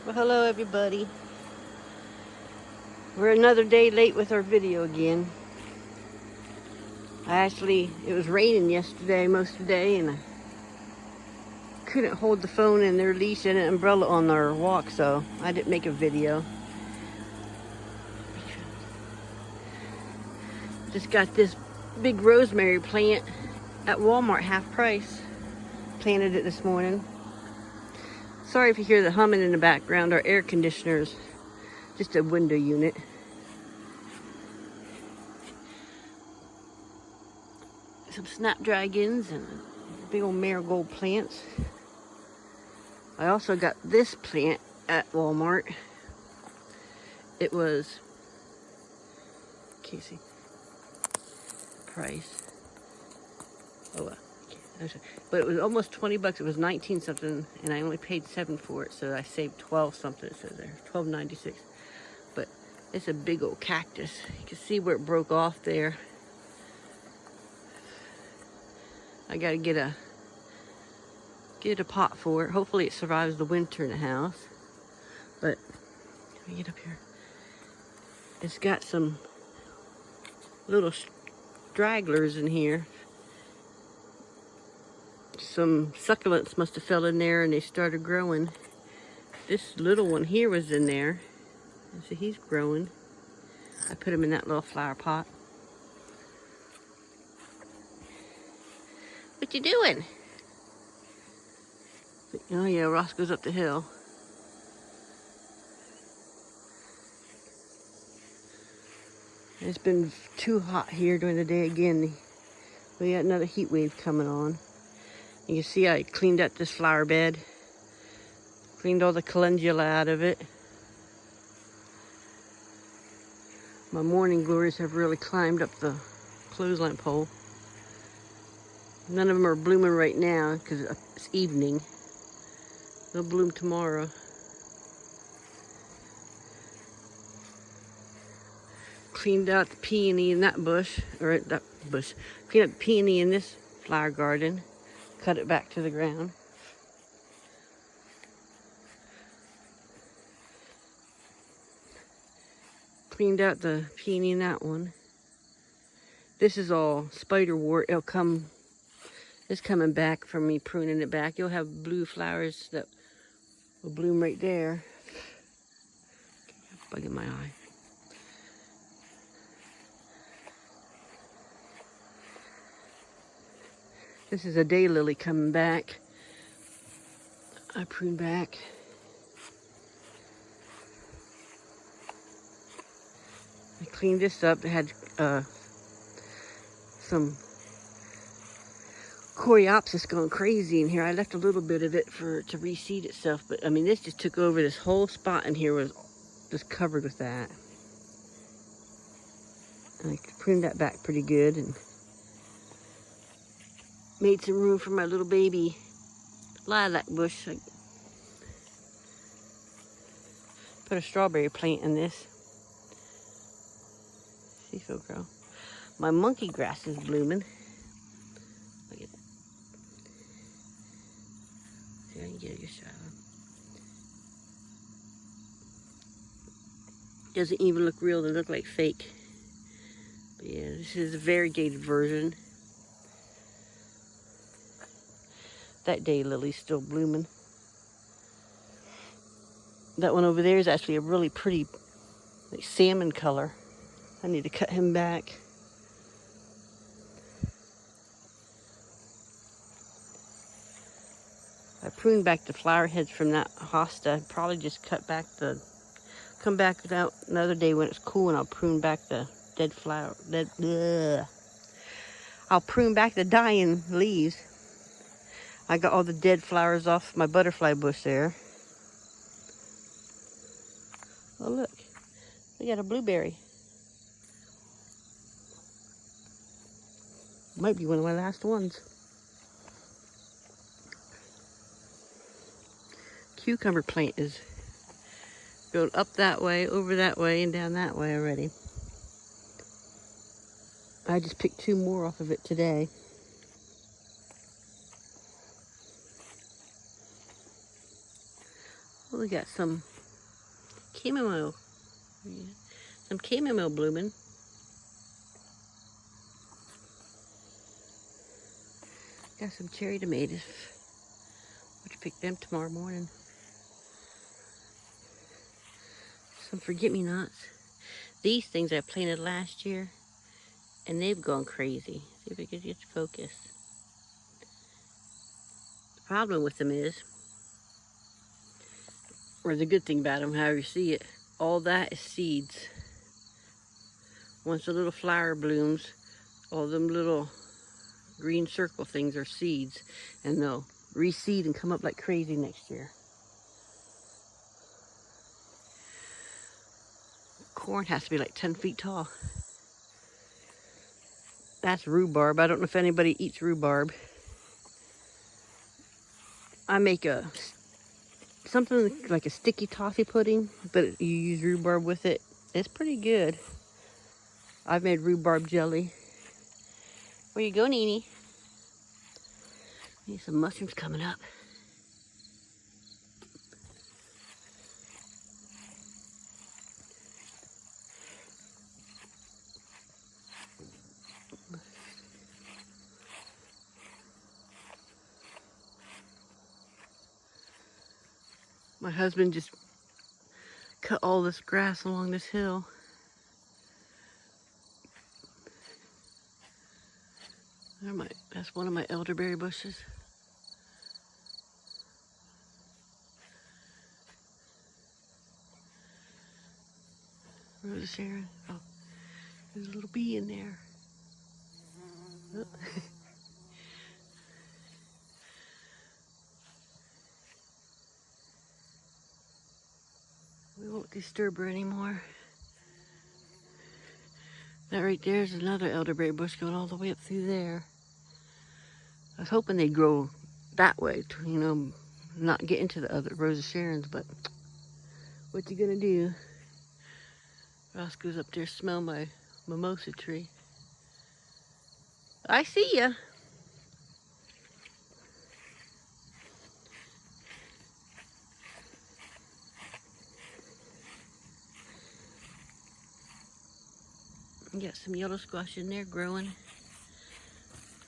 Well, hello everybody. We're another day late with our video again. It was raining yesterday most of the day, and I couldn't hold the phone and their leash and an umbrella on our walk, so I didn't make a video. Just got this big rosemary plant at Walmart, half price. Planted it this morning. Sorry if you hear the humming in the background. Our air conditioner's just a window unit. Some snapdragons and big old marigold plants. I also got this plant at Walmart. It was, Casey, price. But it was almost 20 bucks. It was 19 something, and I only paid 7 for it, so I saved 12 something. It says there, 12.96. But it's a big old cactus. You can see where it broke off there. I gotta get a pot for it. Hopefully it survives the winter in the house. But let me get up here. It's got some little stragglers in here. Some succulents must have fell in there and they started growing. This little one here was in there. So he's growing. I put him in that little flower pot. What you doing? Oh yeah, Ross goes up the hill. It's been too hot here during the day again. We got another heat wave coming on. You can see I cleaned up this flower bed. Cleaned all the calendula out of it. My morning glories have really climbed up the clothesline pole. None of them are blooming right now because it's evening. They'll bloom tomorrow. Cleaned out the peony in that bush, or that bush. Cleaned up the peony in this flower garden. Cut it back to the ground. Cleaned out the peony in that one. This is all spiderwort. It's coming back from me pruning it back. You'll have blue flowers that will bloom right there. Bug in my eye. This is a daylily coming back. I pruned back. I cleaned this up. It had some coreopsis going crazy in here. I left a little bit of it to reseed itself, but I mean this just took over. This whole spot in here was just covered with that. And I pruned that back pretty good and made some room for my little baby lilac bush. I put a strawberry plant in this. See if it'll grow. My monkey grass is blooming. Look at that. See if I can get a good shot of it. Doesn't even look real, they look like fake. But yeah, this is a variegated version. That daylily's still blooming. That one over there is actually a really pretty like salmon color. I need to cut him back. I pruned back the flower heads from that hosta. I'd probably just come back without another day when it's cool, and I'll prune back the I'll prune back the dying leaves. I got all the dead flowers off my butterfly bush there. Oh look, we got a blueberry. Might be one of my last ones. Cucumber plant is going up that way, over that way, and down that way already. I just picked 2 more off of it today. Well, we got some chamomile. Yeah. Some chamomile blooming. Got some cherry tomatoes. We'll pick them tomorrow morning. Some forget-me-nots. These things I planted last year, and they've gone crazy. See if we can get focus. The problem with them is, or the good thing about them, however you see it, all that is seeds. Once the little flower blooms, all them little green circle things are seeds, and they'll reseed and come up like crazy next year. Corn has to be like 10 feet tall. That's rhubarb. I don't know if anybody eats rhubarb. I make something like a sticky toffee pudding, but you use rhubarb with it. It's pretty good. I've made rhubarb jelly. Where you go, Nene? Need some mushrooms coming up. My husband just cut all this grass along this hill. That's one of my elderberry bushes. Rose Sharon. Oh, there's a little bee in there. Oh. We won't disturb her anymore. That right there is another elderberry bush going all the way up through there. I was hoping they'd grow that way, to, you know, not get into the other Rose Sharons, but what you gonna do? Roscoe's up there, smell my mimosa tree. I see ya. You got some yellow squash in there growing.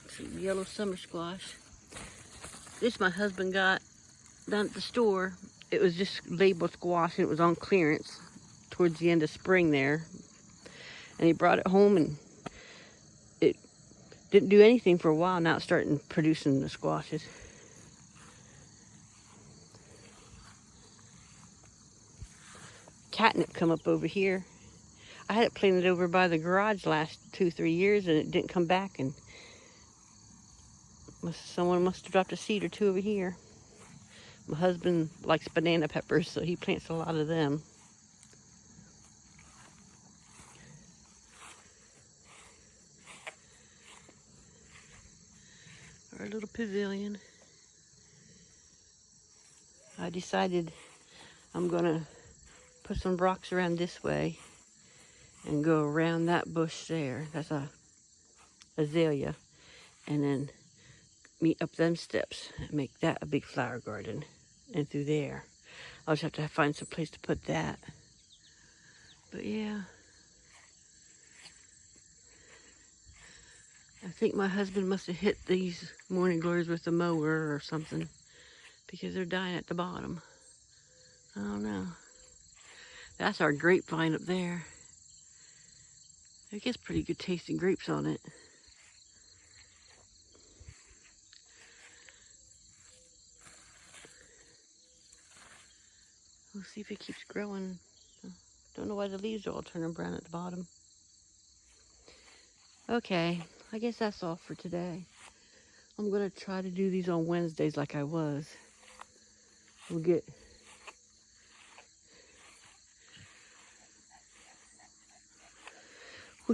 Some yellow summer squash. This my husband got down at the store. It was just labeled squash and it was on clearance towards the end of spring there. And he brought it home and it didn't do anything for a while. Now it's starting producing the squashes. Catnip come up over here. I had it planted over by the garage last 2-3 years and it didn't come back, and someone must have dropped a seed or two over here. My husband likes banana peppers, so he plants a lot of them. Our little pavilion. I decided I'm gonna put some rocks around this way and go around that bush there. That's a azalea. And then meet up them steps and make that a big flower garden. And through there. I'll just have to find some place to put that. But yeah. I think my husband must have hit these morning glories with a mower or something, because they're dying at the bottom. I don't know. That's our grapevine up there. It gets pretty good tasting grapes on it. We'll see if it keeps growing. Don't know why the leaves are all turning brown at the bottom. Okay, I guess that's all for today. I'm gonna try to do these on Wednesdays like I was. We'll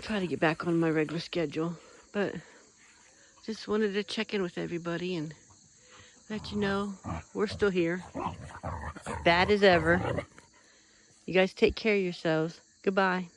try to get back on my regular schedule, but just wanted to check in with everybody and let you know we're still here. Bad as ever. You guys take care of yourselves. Goodbye.